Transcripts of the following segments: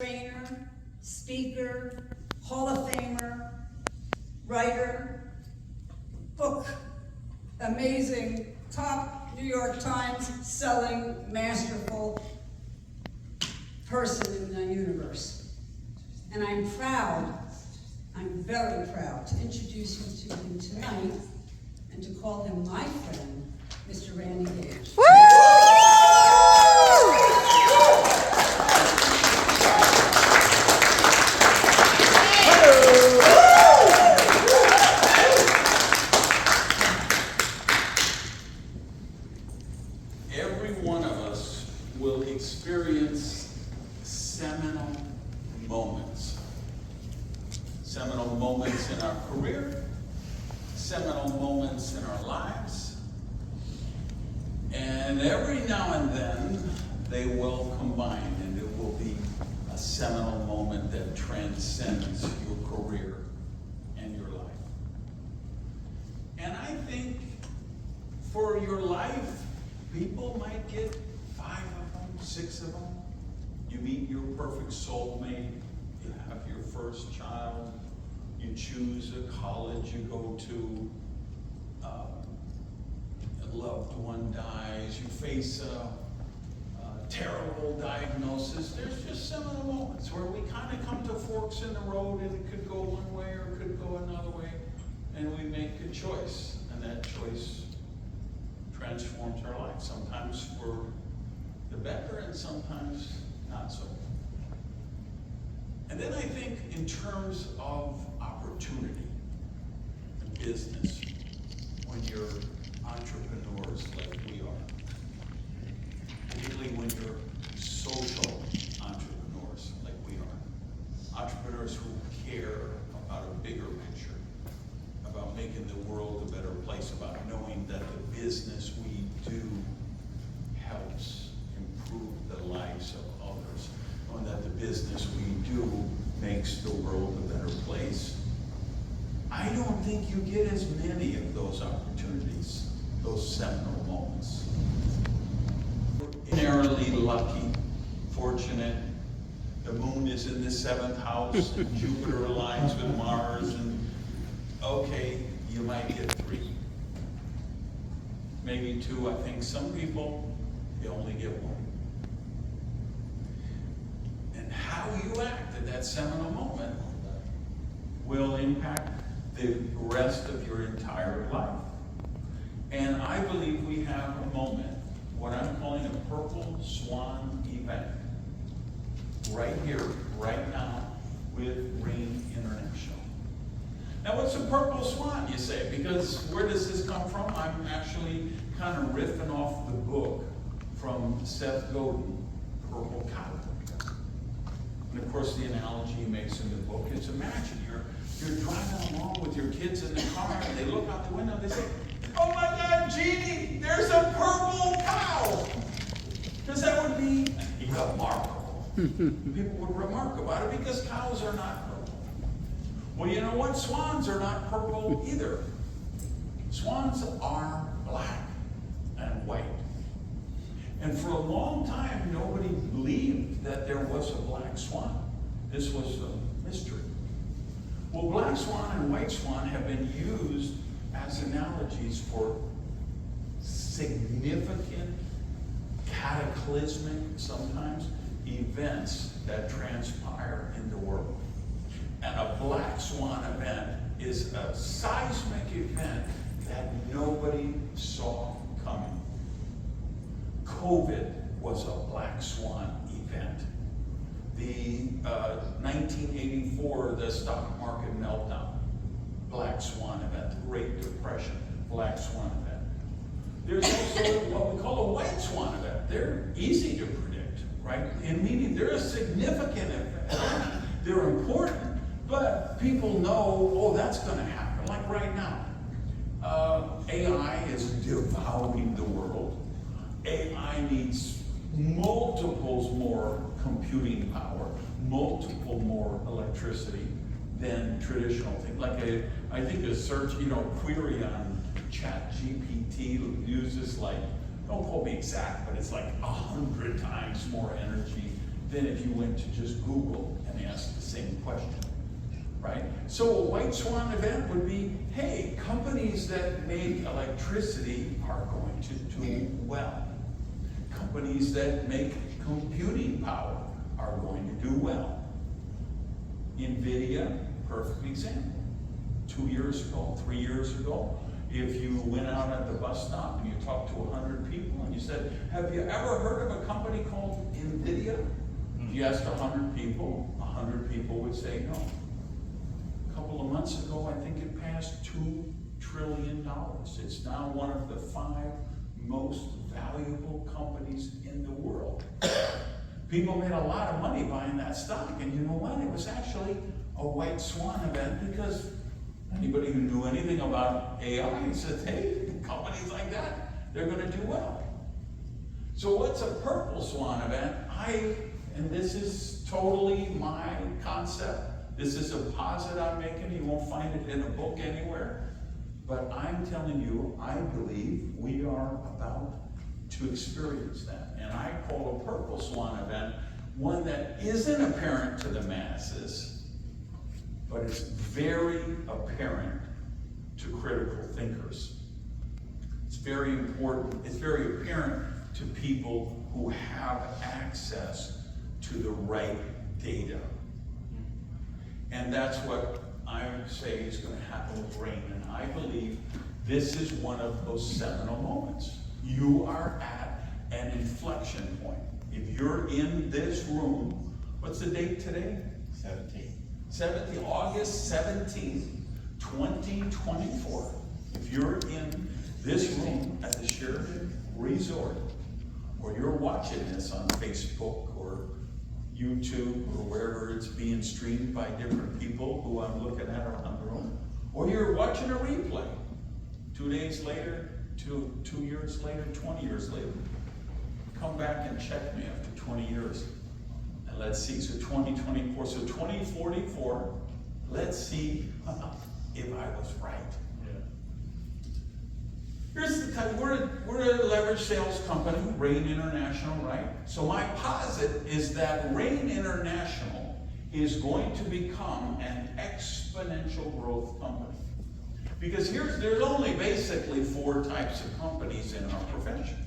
trainer, speaker, Hall of Famer, writer, book, amazing, top New York Times selling, masterful person in the universe. And I'm very proud to introduce you to him tonight and to call him my friend, Mr. Randy Gage. Woo! Every one of us will experience seminal moments. Seminal moments in our career, seminal moments in our lives, and every now and then they will combine and it will be a seminal moment that transcends your career and your life. And I think for your life, people might get 5 of them, 6 of them. You meet your perfect soulmate, you have your first child, you choose a college you go to, a loved one dies, you face a terrible diagnosis. There's just seminal moments where we kind of come to forks in the road and it could go one way or it could go another way, and we make a choice, and that choice transforms our life, sometimes for the better and sometimes not so. And then I think in terms of opportunity and business, when you're entrepreneurs like we are, particularly when you're social entrepreneurs like we are, entrepreneurs who care about a bigger picture, about making the world a better place, about knowing that the business we do helps improve the lives of others, knowing that the business we do makes the world a better place. I don't think you get as many of those opportunities, those seminal moments. Ordinarily lucky, fortunate. The moon is in the 7th house, and Jupiter aligns with Mars, and okay, you might get 3. Maybe 2. I think some people, you only get 1. And how you act at that seminal moment will impact the rest of your entire life. And I believe we have a moment, what I'm calling a purple swan event, right here, right now, with Ring International. Now, what's a purple swan, you say? Because where does this come from? I'm actually kind of riffing off the book from Seth Godin, Purple Cow. And of course, the analogy he makes in the book is, imagine you're driving along with your kids in the car, and they look out the window, they say, "Oh my God, Jeannie, there's a purple cow!" Because that would be remarkable. People would remark about it because cows are not purple. Well, you know what? Swans are not purple either. Swans are black and white. And for a long time, nobody believed that there was a black swan. This was a mystery. Well, black swan and white swan have been used as analogies for significant, cataclysmic, sometimes, events that transpire in the world. And a black swan event is a seismic event that nobody saw coming. COVID was a black swan event. The 1984, the stock market meltdown, black swan event. The Great Depression, black swan event. There's also what we call a white swan event. They're easy to predict, right? In meaning they're a significant event. They're important, but people know, oh, that's going to happen. Like right now, AI is devouring the world. AI needs multiples more computing power, multiple more electricity than traditional things. Like I think a search, query on ChatGPT uses like, don't quote me exact, but it's like 100 times more energy than if you went to just Google and asked the same question, right? So a white swan event would be, hey, companies that make electricity are going to do well. Companies that make computing power are going to do well. NVIDIA, perfect example. 2 years ago, 3 years ago, if you went out at the bus stop and you talked to 100 people and you said, have you ever heard of a company called NVIDIA? If you asked 100 people would say no. A couple of months ago, I think it passed $2 trillion. It's now one of the 5 most valuable companies in the world. People made a lot of money buying that stock, and you know what? It was actually a white swan event because anybody who knew anything about AI said, hey, companies like that, they're going to do well. So what's a purple swan event? And this is totally my concept. This is a posit I'm making. You won't find it in a book anywhere. But I'm telling you, I believe we are about to experience that. And I call a purple swan event one that isn't apparent to the masses, but it's very apparent to critical thinkers. It's very important. It's very apparent to people who have access to the right data. And that's what I say is going to happen with rain. And I believe this is one of those seminal moments. You are at an inflection point. If you're in this room, what's the date today? 17th, August 17th, 2024. If you're in this room at the Sheraton Resort, or you're watching this on Facebook or YouTube or wherever it's being streamed by different people who I'm looking at around the room, or you're watching a replay 2 days later, 2 years later, 20 years later, come back and check me after 20 years. And let's see, so 2024, so 2044, let's see if I was right. Here's the time, we're a leverage sales company, Rain International, right? So my posit is that Rain International is going to become an exponential growth company. Because there's only basically 4 types of companies in our profession.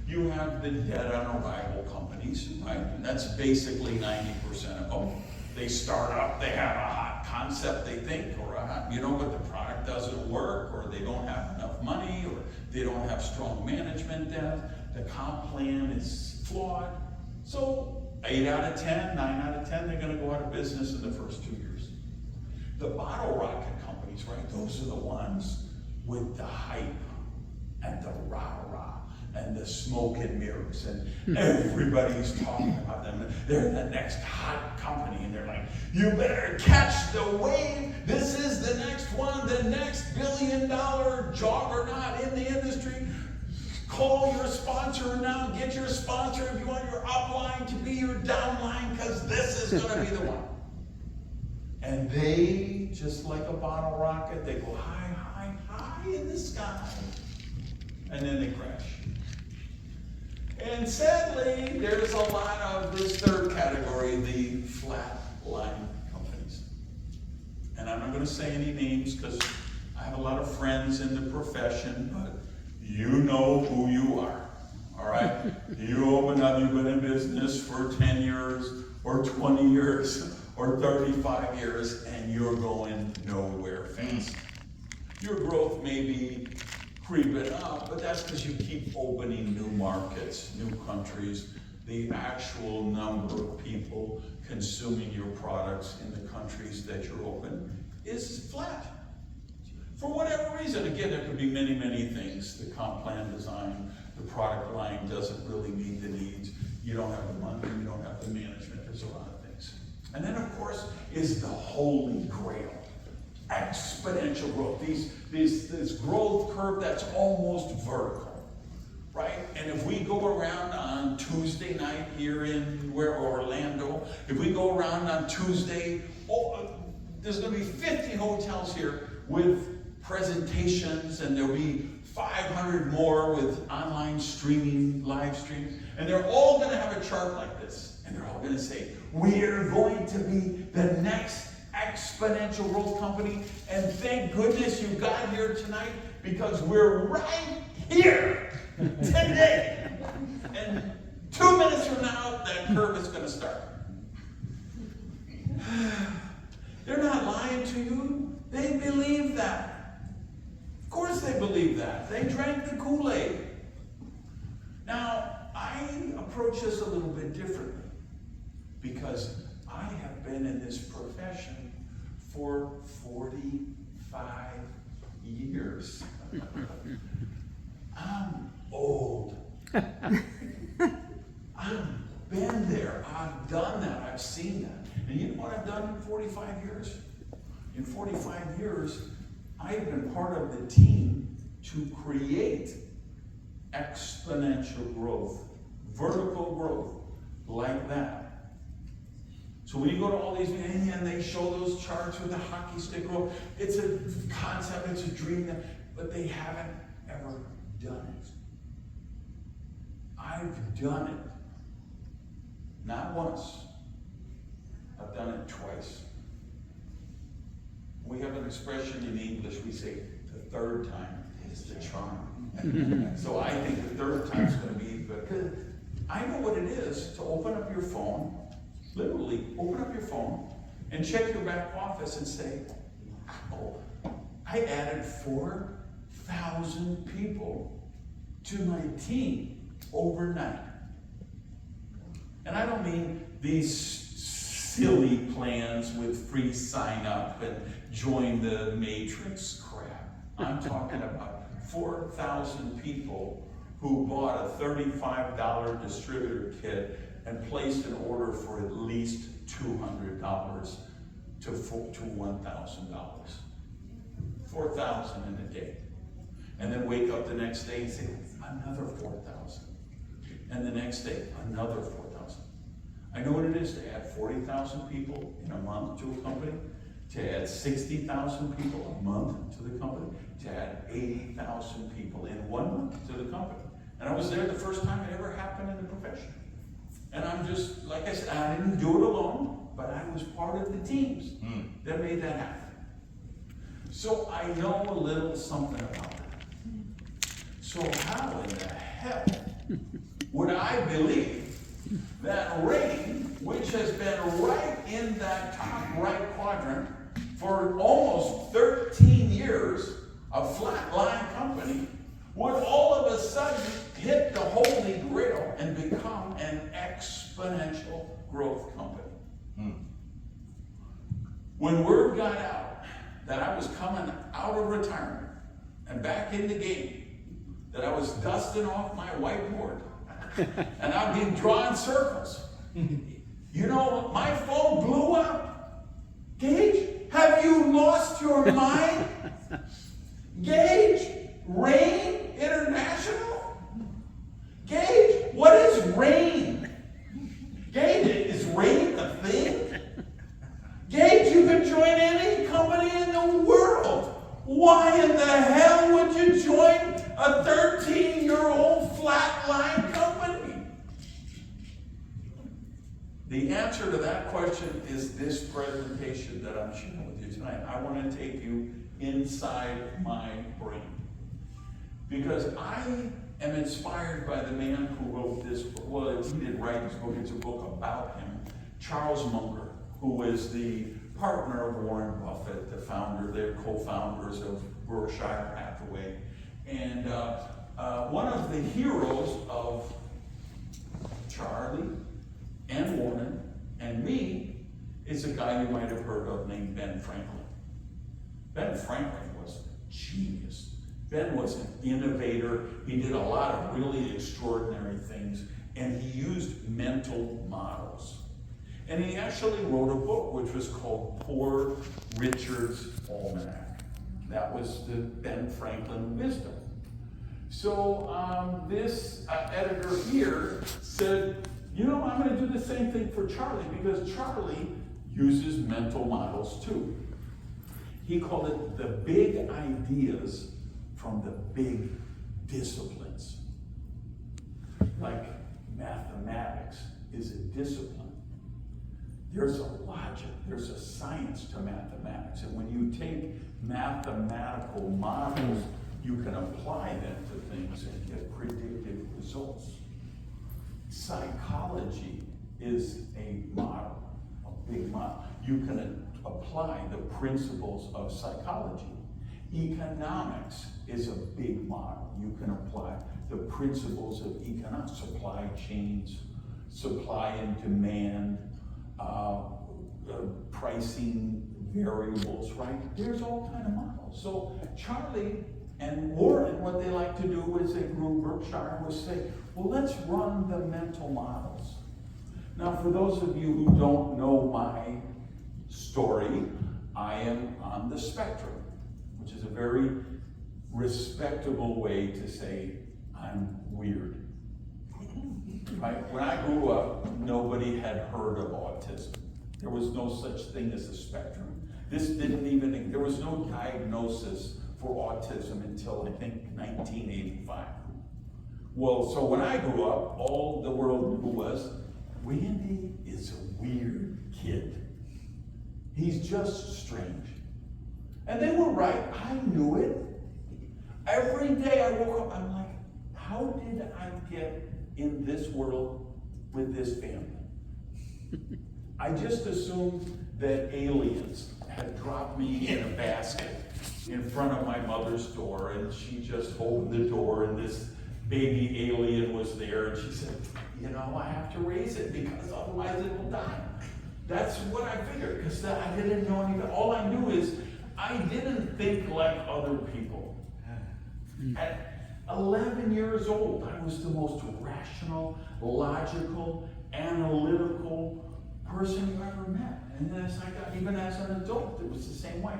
You have the dead on arrival companies, right? And that's basically 90% of them. They start up, they have a hot concept, they think, or but the product doesn't work, or they don't have enough money, or they don't have strong management depth, the comp plan is flawed. So 8 out of 10, 9 out of 10, they're gonna go out of business in the first 2 years. The bottle rocket companies, right, those are the ones with the hype and the rah-rah and the smoke and mirrors, and everybody's talking about them. They're the next hot company, and they're like, you better catch the wave. This is the next one, the next billion-dollar juggernaut in the industry. Call your sponsor now, get your sponsor if you want your upline to be your downline, because this is going to be the one. And they, just like a bottle rocket, they go high, high, high in the sky, and then they crash. And sadly, there's a lot of this third category, the flat line companies. And I'm not going to say any names because I have a lot of friends in the profession, but you know who you are, all right? You open up, you've been in business for 10 years or 20 years or 35 years, and you're going nowhere fast. Your growth may be creeping up, but that's because you keep opening new markets, new countries. The actual number of people consuming your products in the countries that you're open is flat. For whatever reason, again, there could be many, many things. The comp plan design, the product line doesn't really meet the needs. You don't have the money, you don't have the management, there's a lot of things. And then, of course, is the holy grail. Exponential growth, this growth curve that's almost vertical, right? And if we go around on Tuesday night here in Orlando, if we go around on Tuesday, there's going to be 50 hotels here with presentations, and there'll be 500 more with online streaming, live streams, and they're all going to have a chart like this. And they're all going to say, we are going to be the next exponential growth company. And thank goodness you got here tonight, because we're right here today. And 2 minutes from now, that curve is going to start. They're not lying to you. They believe that. Of course they believe that. They drank the Kool-Aid. Now, I approach this a little bit differently, because I have been in this profession for 45 years. I'm old. I've been there. I've done that. I've seen that. And you know what I've done in 45 years? In 45 years, I've been part of the team to create exponential growth, vertical growth, like that. So when you go to all these meetings and they show those charts with the hockey stick growth, it's a concept, it's a dream, but they haven't ever done it. I've done it. Not once. I've done it twice. We have an expression in English, we say, the third time is the charm. So I think the third time is going to be, because I know what it is to open up your phone, literally open up your phone, and check your back office and say, oh, I added 4,000 people to my team overnight. And I don't mean these silly plans with free sign up and join the matrix crap. I'm talking about 4,000 people who bought a $35 distributor kit and placed an order for at least $200 to $1,000. 4,000 in a day. And then wake up the next day and say, another 4,000. And the next day, another 4,000. I know what it is to add 40,000 people in a month to a company, to add 60,000 people a month to the company, to add 80,000 people in 1 month to the company. And I was there the first time it ever happened in the profession. And I'm just, like I said, I didn't do it alone, but I was part of the teams that made that happen. So I know a little something about it. So how in the hell would I believe that rain, which has been right in that top right quadrant for almost 13 years, a flatline company, would all of a sudden hit the holy grail and become an exponential growth company? When word got out that I was coming out of retirement and back in the game, that I was dusting off my whiteboard, and I've been drawing circles. You know, my phone blew up. Gage, have you lost your mind? Gage, Rain International? Gage, what is rain? Gage, is rain a thing? Gage, you can join any company in the world. Why in the hell would you join a 13-year-old flatline company? The answer to that question is this presentation that I'm sharing with you tonight. I want to take you inside my brain, because I am inspired by the man who wrote this book. Well, he didn't write this book, it's a book about him, Charles Munger, who is the partner of Warren Buffett, the founder, they're co-founders of Berkshire Hathaway. And one of the heroes of Charlie and Warren and me is a guy you might have heard of named Ben Franklin. Ben Franklin was a genius. Ben was an innovator. He did a lot of really extraordinary things, and he used mental models. And he actually wrote a book which was called Poor Richard's Almanac. That was the Ben Franklin wisdom. So this editor here said, you know, I'm going to do the same thing for Charlie, because Charlie uses mental models too. He called it the big ideas from the big disciplines. Like mathematics is a discipline. There's a logic, there's a science to mathematics. And when you take mathematical models, you can apply them to things and get predictive results. Psychology is a model, a big model. You can apply the principles of psychology. Economics is a big model. You can apply the principles of economics, supply chains, supply and demand, pricing variables, right? There's all kind of models. So Charlie and Warren, what they like to do is they grew Berkshire was say, well, let's run the mental models. Now, for those of you who don't know my story, I am on the spectrum, which is a very respectable way to say I'm weird. Right? When I grew up, nobody had heard of autism. There was no such thing as a spectrum. There was no diagnosis for autism until I think 1985. Well, so when I grew up, all the world knew was, Randy is a weird kid. He's just strange. And they were right, I knew it. Every day I woke up, I'm like, how did I get in this world with this family? I just assumed that aliens had dropped me in a basket in front of my mother's door, and she just opened the door and this baby alien was there, and she said, you know, I have to raise it because otherwise it will die. That's what I figured, because I didn't know anything. All I knew is I didn't think like other people. At 11 years old, I was the most rational, logical, analytical person you ever met. And then as I got, even as an adult, it was the same way.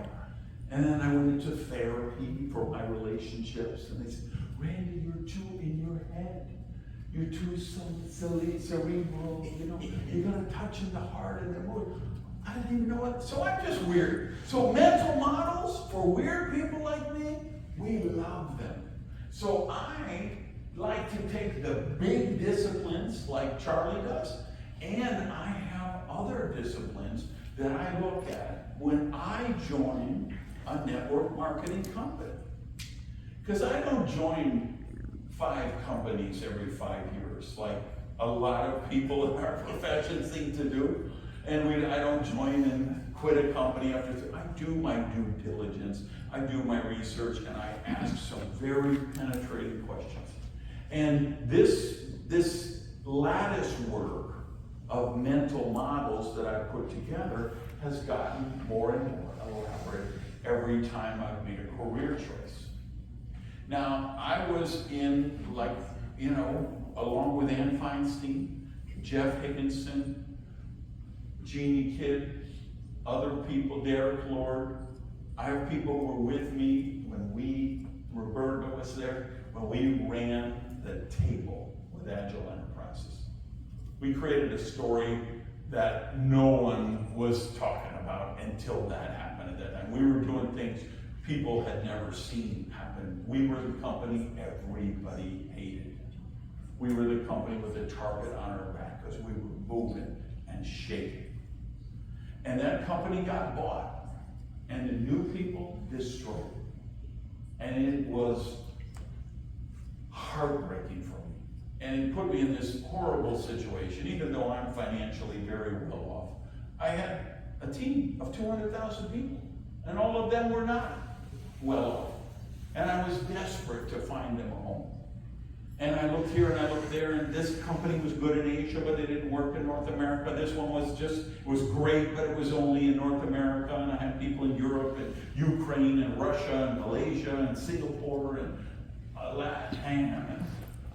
And then I went into therapy for my relationships, and they said, Randy, you're too in your head. You're too cerebral, you know, you're gonna touch in the heart and the mood. I didn't even know what, so I'm just weird. So mental models for weird people like me, we love them. So I like to take the big disciplines like Charlie does, and I have other disciplines that I look at when I join a network marketing company. Because I don't join 5 companies every 5 years, like a lot of people in our profession seem to do. And I don't join and quit a company after I do my due diligence, I do my research, and I ask some very penetrating questions. And this lattice work of mental models that I've put together has gotten more and more elaborate every time I've made a career choice. Now, I was in, like, you know, along with Ann Feinstein, Jeff Higginson, Jeannie Kidd, other people, Derek Lord. I have people who were with me when Roberta was there, when we ran the table with Agile Enterprises. We created a story that no one was talking about until that happened at that time. We were doing things people had never seen happen. We were the company everybody hated. We were the company with a target on our back because we were moving and shaking. And that company got bought, and the new people destroyed. And it was heartbreaking for me. And it put me in this horrible situation, even though I'm financially very well off. I had a team of 200,000 people, and all of them were not well off. And I was desperate to find them a home. And I looked here and I looked there, and this company was good in Asia, but it didn't work in North America. This one was great, but it was only in North America. And I had people in Europe and Ukraine and Russia and Malaysia and Singapore and Latam.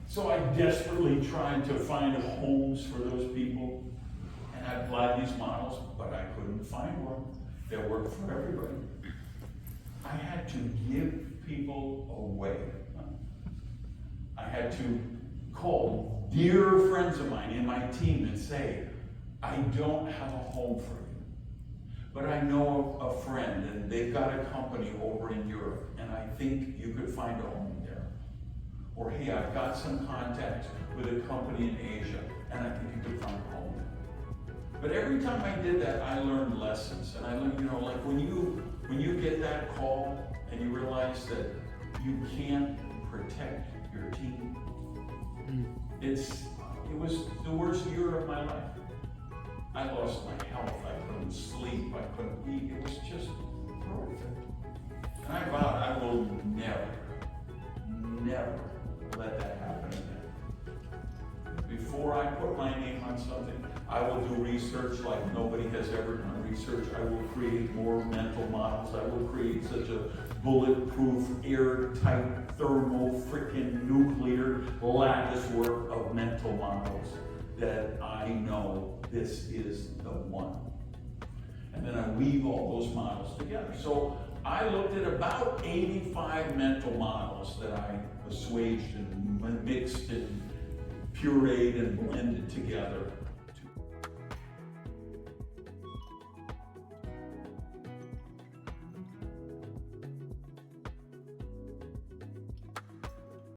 So I desperately tried to find homes for those people. And I applied these models, but I couldn't find one that worked for everybody. I had to give people away. I had to call dear friends of mine in my team and say, I don't have a home for you, but I know a friend and they've got a company over in Europe and I think you could find a home there. Or hey, I've got some contacts with a company in Asia and I think you could find a home there. But every time I did that, I learned lessons. And I learned, like when you get that call and you realize that you can't protect your team, it was the worst year of my life. I lost my health, I couldn't sleep, I couldn't eat, it was just horrific. And I vowed I will never let that happen again. Before I put my name on something, I will do research like nobody has ever done research. I will create more mental models. I will create such a bulletproof, airtight, thermal, freaking nuclear lattice work of mental models that I know this is the one. And then I weave all those models together. So I looked at about 85 mental models that I assuaged and mixed and pureed and blended together.